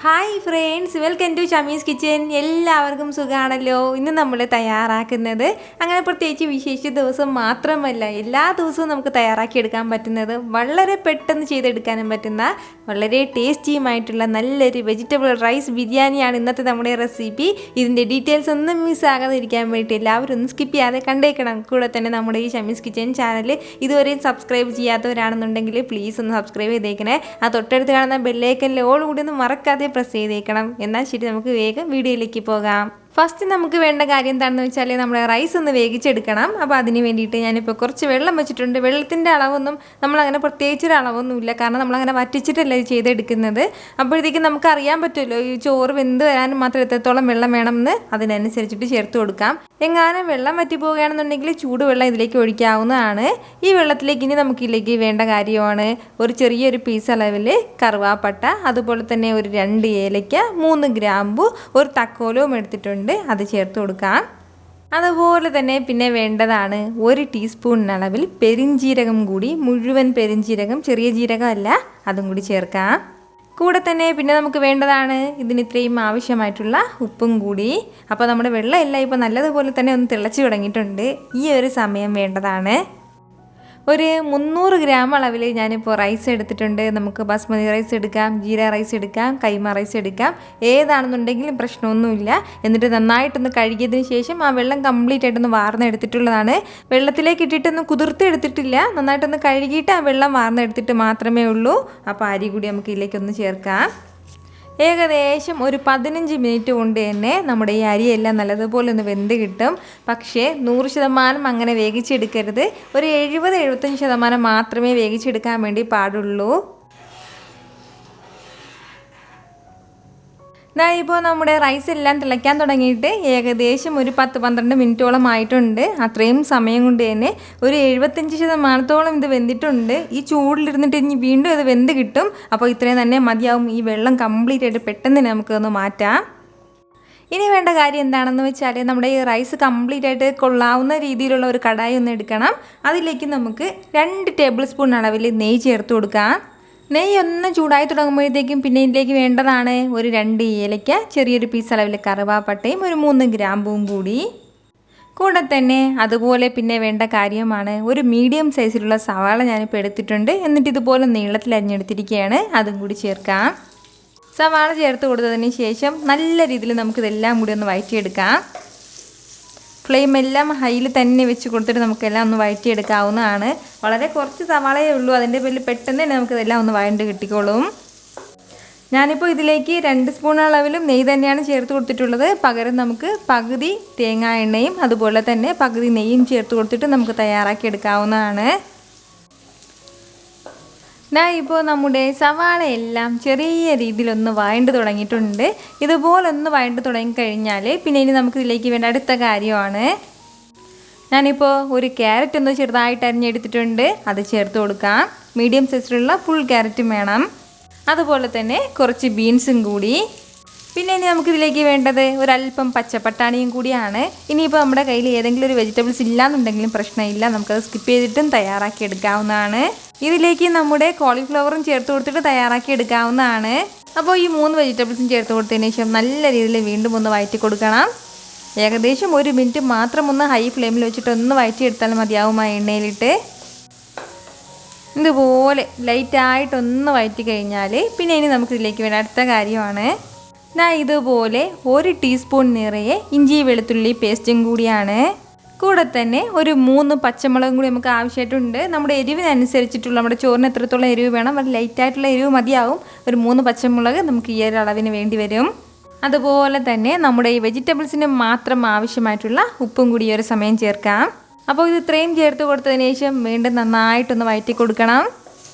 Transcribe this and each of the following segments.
Hi friends, welcome to Shamees kitchen. എല്ലാവർക്കും സുഖമാണല്ലോ. ഇന്ന് നമ്മൾ തയ്യാറാക്കുന്നത് അങ്ങനെ പ്രത്യേകിച്ച് വിശേഷ ദിവസം മാത്രമല്ല, എല്ലാ ദിവസവും നമുക്ക് തയ്യാറാക്കിയെടുക്കാൻ പറ്റുന്നത് വളരെ പെട്ടെന്ന് ചെയ്തെടുക്കാനും പറ്റുന്ന വളരെ ടേസ്റ്റിയുമായിട്ടുള്ള നല്ലൊരു വെജിറ്റബിൾ റൈസ് ബിരിയാണിയാണ് ഇന്നത്തെ നമ്മുടെ റെസിപ്പി. ഇതിൻ്റെ ഡീറ്റെയിൽസ് ഒന്നും മിസ്സാകാതെ ഇരിക്കാൻ വേണ്ടി എല്ലാവരും ഒന്ന് സ്കിപ്പ് ചെയ്യാതെ കണ്ടേക്കണം. കൂടെ തന്നെ നമ്മുടെ ഈ ഷമീസ് കിച്ചൻ ചാനൽ ഇതുവരെയും സബ്സ്ക്രൈബ് ചെയ്യാത്തവരാണെന്നുണ്ടെങ്കിൽ പ്ലീസ് ഒന്ന് സബ്സ്ക്രൈബ് ചെയ്തേക്കണേ. ആ തൊട്ടടുത്ത് കാണുന്ന ബെല്ലൈക്കനിൽ ഓൾ കൂടി ഒന്ന് മറക്കാതെ പ്രസ് ചെയ്തേക്കണം. എന്നാൽ ശരി, നമുക്ക് വേഗം വീഡിയോയിലേക്ക് പോകാം. ഫസ്റ്റ് നമുക്ക് വേണ്ട കാര്യം എന്താണെന്ന് വെച്ചാൽ നമ്മുടെ റൈസ് ഒന്ന് വേവിച്ചെടുക്കണം. അപ്പോൾ അതിന് വേണ്ടിയിട്ട് ഞാനിപ്പോൾ കുറച്ച് വെള്ളം വെച്ചിട്ടുണ്ട്. വെള്ളത്തിൻ്റെ അളവൊന്നും നമ്മളങ്ങനെ പ്രത്യേകിച്ചൊരു അളവൊന്നുമില്ല, കാരണം നമ്മളങ്ങനെ വറ്റിച്ചിട്ടല്ല ഇത് ചെയ്തെടുക്കുന്നത്. അപ്പോഴത്തേക്കും നമുക്ക് അറിയാൻ പറ്റുമല്ലോ ഈ ചോറ് വെന്ത് വരാനും മാത്രം എത്രത്തോളം വെള്ളം വേണമെന്ന് അതിനനുസരിച്ചിട്ട് ചേർത്ത് കൊടുക്കാം. എങ്ങാനും വെള്ളം വറ്റി പോവുകയാണെന്നുണ്ടെങ്കിൽ ചൂടുവെള്ളം ഇതിലേക്ക് ഒഴിക്കാവുന്നതാണ്. ഈ വെള്ളത്തിലേക്ക് ഇനി നമുക്കിതിലേക്ക് വേണ്ട കാര്യമാണ് ഒരു ചെറിയൊരു പീസ് അളവിൽ കറുവാപ്പട്ട, അതുപോലെ തന്നെ ഒരു 2 ഏലയ്ക്ക, 3 ഗ്രാമ്പു, ഒരു തക്കോലവും എടുത്തിട്ടുണ്ട്. അത് ചേർത്ത് കൊടുക്കാം. അതുപോലെ തന്നെ പിന്നെ വേണ്ടതാണ് 1 ടീസ്പൂൺ അളവിൽ പെരിഞ്ജീരകം കൂടി, മുഴുവൻ പെരിഞ്ജീരകം, ചെറിയ ജീരകം അല്ല, അതും കൂടി ചേർക്കാം. കൂടെ തന്നെ പിന്നെ നമുക്ക് വേണ്ടതാണ് ഇതിന് ഇത്രയും ആവശ്യമായിട്ടുള്ള ഉപ്പും കൂടി. അപ്പോൾ നമ്മുടെ വെള്ളം എല്ലാം ഇപ്പോൾ നല്ലതുപോലെ തന്നെ ഒന്ന് തിളച്ച് തുടങ്ങിയിട്ടുണ്ട്. ഈ ഒരു സമയം വേണ്ടതാണ്. ഒരു 300 ഗ്രാം അളവിൽ ഞാനിപ്പോൾ റൈസ് എടുത്തിട്ടുണ്ട്. നമുക്ക് ബാസ്മതി റൈസ് എടുക്കാം, ജീര റൈസ് എടുക്കാം, കൈമ റൈസ് എടുക്കാം, ഏതാണെന്നുണ്ടെങ്കിലും പ്രശ്നമൊന്നുമില്ല. എന്നിട്ട് നന്നായിട്ടൊന്ന് കഴുകിയതിന് ശേഷം ആ വെള്ളം കംപ്ലീറ്റ് ആയിട്ടൊന്ന് വാർന്നെടുത്തിട്ടുള്ളതാണ്. വെള്ളത്തിലേക്ക് ഇട്ടിട്ടൊന്ന് കുതിർത്തെടുത്തിട്ടില്ല, നന്നായിട്ടൊന്ന് കഴുകിയിട്ട് ആ വെള്ളം വാർന്നെടുത്തിട്ട് മാത്രമേ ഉള്ളൂ. അപ്പോൾ അരി കൂടി നമുക്ക് ഇതിലേക്കൊന്ന് ചേർക്കാം. ഏകദേശം ഒരു 15 മിനിറ്റ് കൊണ്ട് തന്നെ നമ്മുടെ ഈ അരിയെല്ലാം നല്ലതുപോലെ ഒന്ന് വെന്ത് കിട്ടും. പക്ഷേ 100% അങ്ങനെ വേവിച്ചെടുക്കരുത്. ഒരു 70-75% മാത്രമേ വേവിച്ചെടുക്കാൻ വേണ്ടി പാടുള്ളൂ. ഇപ്പോൾ നമ്മുടെ റൈസ് എല്ലാം തിളയ്ക്കാൻ തുടങ്ങിയിട്ട് ഏകദേശം ഒരു 10-12 മിനിറ്റോളം ആയിട്ടുണ്ട്. അത്രയും സമയം കൊണ്ട് തന്നെ ഒരു 75% ഇത് വെന്തിട്ടുണ്ട്. ഈ ചൂടിലിരുന്നിട്ട് ഇനി വീണ്ടും ഇത് വെന്ത് കിട്ടും. അപ്പോൾ ഇത്രയും തന്നെ മതിയാവും. ഈ വെള്ളം കംപ്ലീറ്റ് ആയിട്ട് പെട്ടെന്ന് നമുക്കൊന്ന് മാറ്റാം. ഇനി വേണ്ട കാര്യം എന്താണെന്ന് വെച്ചാൽ നമ്മുടെ ഈ റൈസ് കംപ്ലീറ്റ് ആയിട്ട് കൊള്ളാവുന്ന രീതിയിലുള്ള ഒരു കടായി ഒന്ന് എടുക്കണം. അതിലേക്ക് നമുക്ക് 2 ടേബിൾ സ്പൂൺ അളവിൽ നെയ്യ് ചേർത്ത് കൊടുക്കാം. നെയ്യ് ഒന്ന് ചൂടായി തുടങ്ങുമ്പോഴത്തേക്കും പിന്നെ ഇതിലേക്ക് വേണ്ടതാണ് ഒരു 2 ഏലയ്ക്ക, ചെറിയൊരു പീസ് അളവിൽ കറുവാപ്പട്ടയും, ഒരു 3 ഗ്രാമ്പും കൂടി. കൂടെ തന്നെ അതുപോലെ പിന്നെ വേണ്ട കാര്യമാണ് ഒരു മീഡിയം സൈസിലുള്ള സവാള ഞാനിപ്പോൾ എടുത്തിട്ടുണ്ട്. എന്നിട്ട് ഇതുപോലെ നീളത്തിൽ അരിഞ്ഞെടുത്തിരിക്കുകയാണ്, അതും കൂടി ചേർക്കാം. സവാള ചേർത്ത് കൊടുത്തതിന് ശേഷം നല്ല രീതിയിൽ നമുക്കിതെല്ലാം കൂടി ഒന്ന് വഴറ്റിയെടുക്കാം. ഫ്ലെയിം എല്ലാം ഹൈയിൽ തന്നെ വെച്ച് കൊടുത്തിട്ട് നമുക്കെല്ലാം ഒന്ന് വഴറ്റിയെടുക്കാവുന്നതാണ്. വളരെ കുറച്ച് സവാളയേ ഉള്ളൂ, അതിൻ്റെ പേരിൽ പെട്ടെന്ന് തന്നെ നമുക്കിതെല്ലാം ഒന്ന് വഴണ്ട് കിട്ടിക്കോളും. ഞാനിപ്പോൾ ഇതിലേക്ക് 2 സ്പൂൺ അളവിലും നെയ്യ് തന്നെയാണ് ചേർത്ത് കൊടുത്തിട്ടുള്ളത്. പകരം നമുക്ക് പകുതി തേങ്ങാ എണ്ണയും അതുപോലെ തന്നെ പകുതി നെയ്യും ചേർത്ത് കൊടുത്തിട്ട് നമുക്ക് തയ്യാറാക്കി എടുക്കാവുന്നതാണ്. ഇപ്പോൾ നമ്മുടെ സവാള എല്ലാം ചെറിയ രീതിയിലൊന്ന് വഴണ്ട് തുടങ്ങിയിട്ടുണ്ട്. ഇതുപോലൊന്ന് വഴണ്ട് തുടങ്ങിക്കഴിഞ്ഞാൽ പിന്നെ ഇനി നമുക്കിതിലേക്ക് വേണ്ട അടുത്ത കാര്യമാണ്, ഞാനിപ്പോൾ ഒരു ക്യാരറ്റ് ഒന്ന് ചെറുതായിട്ട് അരിഞ്ഞെടുത്തിട്ടുണ്ട്. അത് ചേർത്ത് കൊടുക്കാം. മീഡിയം സൈസിലുള്ള ഫുൾ ക്യാരറ്റും വേണം. അതുപോലെ തന്നെ കുറച്ച് ബീൻസും കൂടി. പിന്നെ ഇനി നമുക്കിതിലേക്ക് വേണ്ടത് ഒരല്പം പച്ചപ്പട്ടാണിയും കൂടിയാണ്. ഇനിയിപ്പോൾ നമ്മുടെ കയ്യിൽ ഏതെങ്കിലും ഒരു വെജിറ്റബിൾസ് ഇല്ലയെന്നുണ്ടെങ്കിലും പ്രശ്നമില്ല, നമുക്കത് സ്കിപ്പ് ചെയ്തിട്ടും തയ്യാറാക്കി എടുക്കാവുന്നതാണ്. ഇതിലേക്ക് നമ്മുടെ കോളിഫ്ലവറും ചേർത്ത് കൊടുത്തിട്ട് തയ്യാറാക്കി എടുക്കാവുന്നതാണ്. അപ്പോൾ ഈ 3 വെജിറ്റബിൾസും ചേർത്ത് കൊടുത്തതിന് ശേഷം നല്ല രീതിയിൽ വീണ്ടും ഒന്ന് വഴറ്റി കൊടുക്കണം. ഏകദേശം 1 മിനിറ്റ് മാത്രം ഒന്ന് ഹൈ ഫ്ലെയിമിൽ വെച്ചിട്ട് ഒന്ന് വഴറ്റിയെടുത്താൽ മതിയാവും. ആ എണ്ണയിലിട്ട് ഇതുപോലെ ലൈറ്റായിട്ടൊന്ന് വഴറ്റി കഴിഞ്ഞാൽ പിന്നെ ഇനി നമുക്കിതിലേക്ക് വേണ്ട അടുത്ത കാര്യമാണ് ഇതുപോലെ 1 ടീസ്പൂൺ നിറയെ ഇഞ്ചി വെളുത്തുള്ളി പേസ്റ്റും കൂടിയാണ്. കൂടെ തന്നെ ഒരു 3 പച്ചമുളകും കൂടി നമുക്ക് ആവശ്യമായിട്ടുണ്ട്. നമ്മുടെ എരിവിനനുസരിച്ചിട്ടുള്ള, നമ്മുടെ ചോറിന് എത്രത്തോളം എരിവ് വേണം, വളരെ ലൈറ്റായിട്ടുള്ള എരിവ് മതിയാവും. ഒരു 3 പച്ചമുളക് നമുക്ക് ഈ ഒരു അളവിന് വേണ്ടി വരും. അതുപോലെ തന്നെ നമ്മുടെ ഈ വെജിറ്റബിൾസിന് മാത്രം ആവശ്യമായിട്ടുള്ള ഉപ്പും കൂടി ഈ ഒരു സമയം ചേർക്കാം. അപ്പോൾ ഇത് ഇത്രയും ചേർത്ത് കൊടുത്തതിന് ശേഷം വീണ്ടും നന്നായിട്ടൊന്ന് വഴറ്റി കൊടുക്കണം.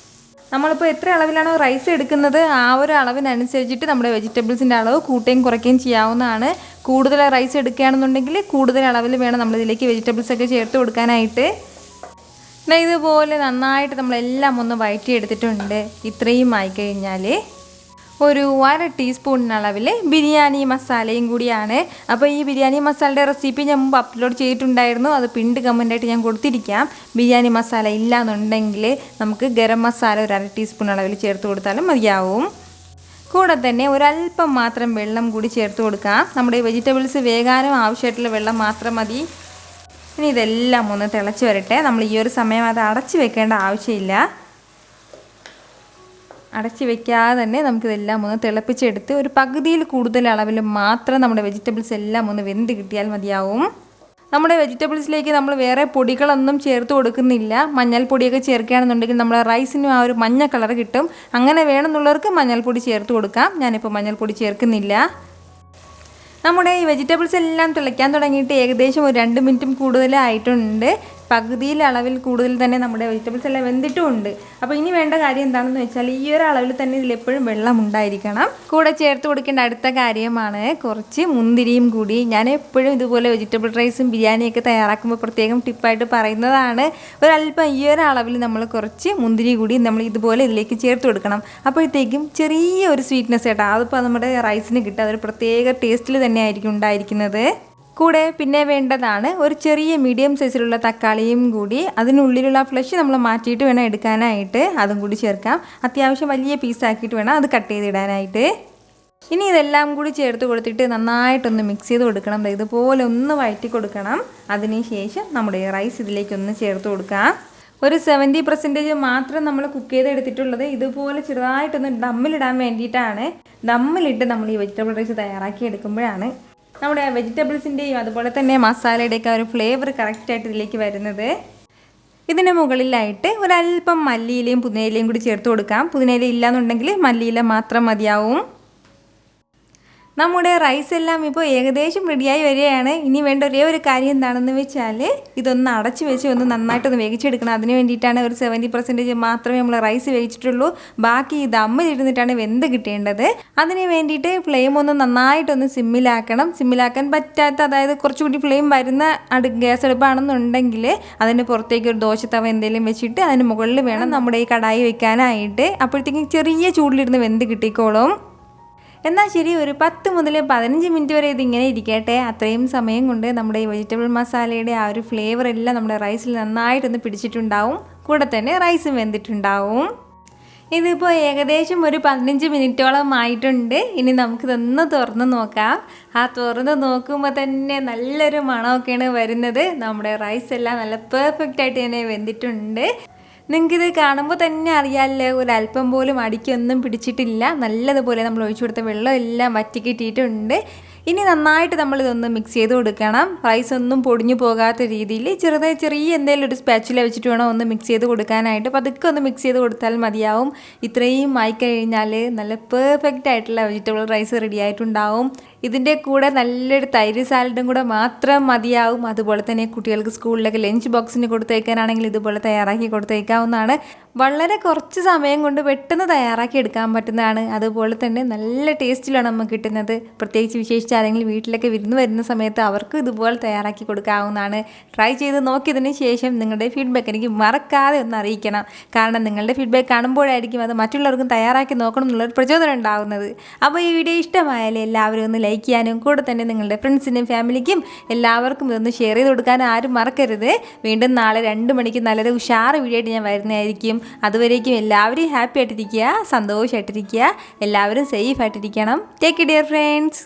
നമ്മളിപ്പോൾ എത്ര അളവിലാണോ റൈസ് എടുക്കുന്നത് ആ ഒരു അളവിനനുസരിച്ചിട്ട് നമ്മുടെ വെജിറ്റബിൾസിൻ്റെ അളവ് കൂട്ടുകയും കുറയ്ക്കുകയും ചെയ്യാവുന്നതാണ്. കൂടുതൽ റൈസ് എടുക്കുകയാണെന്നുണ്ടെങ്കിൽ കൂടുതൽ അളവിൽ വേണം നമ്മളിതിലേക്ക് വെജിറ്റബിൾസൊക്കെ ചേർത്ത് കൊടുക്കാനായിട്ട്. ഇതുപോലെ നന്നായിട്ട് നമ്മളെല്ലാം ഒന്ന് വഴറ്റിയെടുത്തിട്ടുണ്ട്. ഇത്രയും ആയിക്കഴിഞ്ഞാൽ ഒരു 1/2 ടീസ്പൂൺ അളവിൽ ബിരിയാണി മസാലയും കൂടിയാണ്. അപ്പോൾ ഈ ബിരിയാണി മസാലയുടെ റെസിപ്പി ഞാൻ മുമ്പ് അപ്ലോഡ് ചെയ്തിട്ടുണ്ടായിരുന്നു. അത് പിൻഡ് കമൻറ്റായിട്ട് ഞാൻ കൊടുത്തിരിക്കാം. ബിരിയാണി മസാല ഇല്ല എന്നുണ്ടെങ്കിൽ നമുക്ക് ഗരം മസാല ഒരു 1/2 ടീസ്പൂൺ അളവിൽ ചേർത്ത് കൊടുത്താലും മതിയാവും. കൂടെ തന്നെ ഒരല്പം മാത്രം വെള്ളം കൂടി ചേർത്ത് കൊടുക്കാം. നമ്മുടെ വെജിറ്റബിൾസ് വേകാനും ആവശ്യമായിട്ടുള്ള വെള്ളം മാത്രം മതി. ഇനി ഇതെല്ലാം ഒന്ന് തിളച്ച് വരട്ടെ. നമ്മൾ ഈ ഒരു സമയം അത് അടച്ച് വെക്കേണ്ട ആവശ്യമില്ല. അടച്ച് വെക്കാതെ തന്നെ നമുക്കിതെല്ലാം ഒന്ന് തിളപ്പിച്ചെടുത്ത് ഒരു പകുതിയിൽ കൂടുതൽ അളവിൽ മാത്രം നമ്മുടെ വെജിറ്റബിൾസ് എല്ലാം ഒന്ന് വെന്ത് കിട്ടിയാൽ മതിയാവും. നമ്മുടെ വെജിറ്റബിൾസിലേക്ക് നമ്മൾ വേറെ പൊടികളൊന്നും ചേർത്ത് കൊടുക്കുന്നില്ല. മഞ്ഞൾപ്പൊടിയൊക്കെ ചേർക്കുകയാണെന്നുണ്ടെങ്കിൽ നമ്മുടെ റൈസിനും ആ ഒരു മഞ്ഞ കളർ കിട്ടും. അങ്ങനെ വേണമെന്നുള്ളവർക്ക് മഞ്ഞൾപ്പൊടി ചേർത്ത് കൊടുക്കാം. ഞാനിപ്പോൾ മഞ്ഞൾപ്പൊടി ചേർക്കുന്നില്ല. നമ്മുടെ ഈ വെജിറ്റബിൾസ് എല്ലാം തിളയ്ക്കാൻ തുടങ്ങിയിട്ട് ഏകദേശം ഒരു 2 മിനിറ്റും കൂടുതലായിട്ടുണ്ട്. പകുതിയിൽ അളവിൽ കൂടുതൽ തന്നെ നമ്മുടെ വെജിറ്റബിൾസ് എല്ലാം വെന്തിട്ടുമുണ്ട്. അപ്പോൾ ഇനി വേണ്ട കാര്യം എന്താണെന്ന് വെച്ചാൽ ഈ ഒരു അളവിൽ തന്നെ ഇതിലെപ്പോഴും വെള്ളം ഉണ്ടായിരിക്കണം. കൂടെ ചേർത്ത് കൊടുക്കേണ്ട അടുത്ത കാര്യമാണ് കുറച്ച് മുന്തിരിയും കൂടി. ഞാൻ എപ്പോഴും ഇതുപോലെ വെജിറ്റബിൾ റൈസും ബിരിയാണിയൊക്കെ തയ്യാറാക്കുമ്പോൾ പ്രത്യേകം ടിപ്പായിട്ട് പറയുന്നതാണ്. ഒരല്പം ഈ ഒരു അളവിൽ നമ്മൾ കുറച്ച് മുന്തിരി കൂടി നമ്മൾ ഇതുപോലെ ഇതിലേക്ക് ചേർത്ത് കൊടുക്കണം. അപ്പോഴത്തേക്കും ചെറിയ ഒരു സ്വീറ്റ്നെസ് കേട്ടോ, അതിപ്പോൾ നമ്മുടെ റൈസിന് കിട്ടുക അതൊരു പ്രത്യേക ടേസ്റ്റിൽ തന്നെയായിരിക്കും ഉണ്ടായിരിക്കുന്നത്. കൂടെ പിന്നെ വേണ്ടതാണ് ഒരു ചെറിയ മീഡിയം സൈസിലുള്ള തക്കാളിയും കൂടി. അതിനുള്ളിലുള്ള ഫ്ലഷ് നമ്മൾ മാറ്റിയിട്ട് വേണം എടുക്കാനായിട്ട്. അതും കൂടി ചേർക്കാം. അത്യാവശ്യം വലിയ പീസാക്കിയിട്ട് വേണം അത് കട്ട് ചെയ്തിടാനായിട്ട്. ഇനി ഇതെല്ലാം കൂടി ചേർത്ത് കൊടുത്തിട്ട് നന്നായിട്ടൊന്ന് മിക്സ് ചെയ്ത് കൊടുക്കണം. ഇതുപോലെ ഒന്ന് വഴറ്റി കൊടുക്കണം. അതിനുശേഷം നമ്മുടെ റൈസ് ഇതിലേക്കൊന്ന് ചേർത്ത് കൊടുക്കാം. ഒരു 70% മാത്രം നമ്മൾ കുക്ക് ചെയ്തെടുത്തിട്ടുള്ളത്. ഇതുപോലെ ചെറുതായിട്ടൊന്ന് ദമ്മിലിടാൻ വേണ്ടിയിട്ടാണ്. ദമ്മിലിട്ട് നമ്മൾ ഈ വെജിറ്റബിൾ റൈസ് തയ്യാറാക്കി എടുക്കുമ്പോഴാണ് നമ്മുടെ വെജിറ്റബിൾസിൻ്റെയും അതുപോലെ തന്നെ മസാലയുടെയൊക്കെ ഒരു ഫ്ലേവർ കറക്റ്റായിട്ട് ഇതിലേക്ക് വരുന്നത്. ഇതിന് മുകളിലായിട്ട് ഒരല്പം മല്ലിയിലയും പുതിനയിലയും കൂടി ചേർത്ത് കൊടുക്കാം. പുതിനയില ഇല്ലയെന്നുണ്ടെങ്കിൽ മല്ലിയില മാത്രം മതിയാവും. നമ്മുടെ റൈസ് എല്ലാം ഇപ്പോൾ ഏകദേശം റെഡിയായി വരികയാണ്. ഇനി വേണ്ട ഒരേ ഒരു കാര്യം എന്താണെന്ന് വെച്ചാൽ ഇതൊന്ന് അടച്ച് വെച്ച് ഒന്ന് നന്നായിട്ടൊന്ന് വേവിച്ചെടുക്കണം. അതിന് വേണ്ടിയിട്ടാണ് ഒരു 70% മാത്രമേ നമ്മൾ റൈസ് വേവിച്ചിട്ടുള്ളൂ. ബാക്കി ഇത് ദമ്മിലിരുന്നിട്ടാണ് വെന്ത് കിട്ടേണ്ടത്. അതിന് വേണ്ടിയിട്ട് ഫ്ലെയിം ഒന്ന് നന്നായിട്ടൊന്ന് സിമ്മിലാക്കണം. സിമ്മിലാക്കാൻ പറ്റാത്ത, അതായത് കുറച്ചുകൂടി ഫ്ലെയിം വരുന്ന ഗ്യാസ് അടുപ്പാണെന്നുണ്ടെങ്കിൽ അതിന് പുറത്തേക്ക് ഒരു ദോശത്തവ എന്തെങ്കിലും വെച്ചിട്ട് അതിന് മുകളിൽ വേണം നമ്മുടെ ഈ കടായി വെക്കാനായിട്ട്. അപ്പോഴത്തേക്കും ചെറിയ ചൂടിലിരുന്ന് വെന്ത് കിട്ടിക്കോളും. എന്നാൽ ശരി, ഒരു 10 മുതൽ 15 മിനിറ്റ് വരെ ഇതിങ്ങനെ ഇരിക്കട്ടെ. അത്രയും സമയം കൊണ്ട് നമ്മുടെ ഈ വെജിറ്റബിൾ മസാലയുടെ ആ ഒരു ഫ്ലേവർ എല്ലാം നമ്മുടെ റൈസിൽ നന്നായിട്ടൊന്ന് പിടിച്ചിട്ടുണ്ടാവും. കൂടെ തന്നെ റൈസും വെന്തിട്ടുണ്ടാവും. ഇതിപ്പോൾ ഏകദേശം ഒരു 15 മിനിറ്റോളം ആയിട്ടുണ്ട്. ഇനി നമുക്കിതൊന്ന് തുറന്ന് നോക്കാം. ആ തുറന്ന് നോക്കുമ്പോൾ തന്നെ നല്ലൊരു മണമൊക്കെയാണ് വരുന്നത്. നമ്മുടെ റൈസ് എല്ലാം നല്ല പെർഫെക്റ്റ് ആയിട്ട് തന്നെ വെന്തിട്ടുണ്ട്. നിങ്ങൾക്കിത് കാണുമ്പോൾ തന്നെ അറിയാമല്ലോ, ഒരല്പം പോലും അടിക്കൊന്നും പിടിച്ചിട്ടില്ല. നല്ലതുപോലെ നമ്മൾ ഒഴിച്ചു കൊടുത്ത വെള്ളം എല്ലാം വറ്റി കിട്ടിയിട്ടുണ്ട്. ഇനി നന്നായിട്ട് നമ്മളിതൊന്ന് മിക്സ് ചെയ്ത് കൊടുക്കണം. റൈസ് ഒന്നും പൊടിഞ്ഞു പോകാത്ത രീതിയിൽ ചെറിയ എന്തെങ്കിലും ഒരു സ്പാച്ചുല വെച്ചിട്ട് വേണം ഒന്ന് മിക്സ് ചെയ്ത് കൊടുക്കാനായിട്ട്. പതുക്കെ ഒന്ന് മിക്സ് ചെയ്ത് കൊടുത്താൽ മതിയാവും. ഇത്രയും ആയിക്കഴിഞ്ഞാൽ നല്ല പെർഫെക്റ്റ് ആയിട്ടുള്ള വെജിറ്റബിൾ റൈസ് റെഡി ആയിട്ടുണ്ടാവും. ഇതിൻ്റെ കൂടെ നല്ലൊരു തൈര് സാലഡും കൂടെ മാത്രം മതിയാവും. അതുപോലെ തന്നെ കുട്ടികൾക്ക് സ്കൂളിലൊക്കെ ലഞ്ച് ബോക്സിന് കൊടുത്തേക്കാനാണെങ്കിൽ ഇതുപോലെ തയ്യാറാക്കി കൊടുത്തേക്കാവുന്നതാണ്. വളരെ കുറച്ച് സമയം കൊണ്ട് പെട്ടെന്ന് തയ്യാറാക്കി എടുക്കാൻ പറ്റുന്നതാണ്. അതുപോലെ തന്നെ നല്ല ടേസ്റ്റിലാണ് നമുക്ക് കിട്ടുന്നത്. പ്രത്യേകിച്ച് വിശേഷിച്ച് ആരെങ്കിലും വീട്ടിലൊക്കെ വിരുന്ന് വരുന്ന സമയത്ത് അവർക്ക് ഇതുപോലെ തയ്യാറാക്കി കൊടുക്കാവുന്നതാണ്. ട്രൈ ചെയ്ത് നോക്കിയതിന് ശേഷം നിങ്ങളുടെ ഫീഡ്ബാക്ക് എനിക്ക് മറക്കാതെ ഒന്ന് അറിയിക്കണം. കാരണം നിങ്ങളുടെ ഫീഡ്ബാക്ക് കാണുമ്പോഴായിരിക്കും അത് മറ്റുള്ളവർക്കും തയ്യാറാക്കി നോക്കണം എന്നുള്ളൊരു പ്രചോദനം ഉണ്ടാകുന്നത്. അപ്പോൾ ഈ വീഡിയോ ഇഷ്ടമായാലും എല്ലാവരും ഒന്ന് ലൈക്ക് ചെയ്യാനും കൂടെ തന്നെ നിങ്ങളുടെ ഫ്രണ്ട്സിനും ഫാമിലിക്കും എല്ലാവർക്കും ഇതൊന്ന് ഷെയർ ചെയ്ത് കൊടുക്കാനും ആരും മറക്കരുത്. വീണ്ടും നാളെ 2 മണിക്ക് നല്ലൊരു ഉഷാറ് വീഡിയോ ആയിട്ട് ഞാൻ വരുന്നതായിരിക്കും. അതുവരേക്കും എല്ലാവരും ഹാപ്പി ആയിട്ടിരിക്കുക, സന്തോഷമായിട്ടിരിക്കുക, എല്ലാവരും സേഫ് ആയിട്ടിരിക്കണം. Take care dear friends.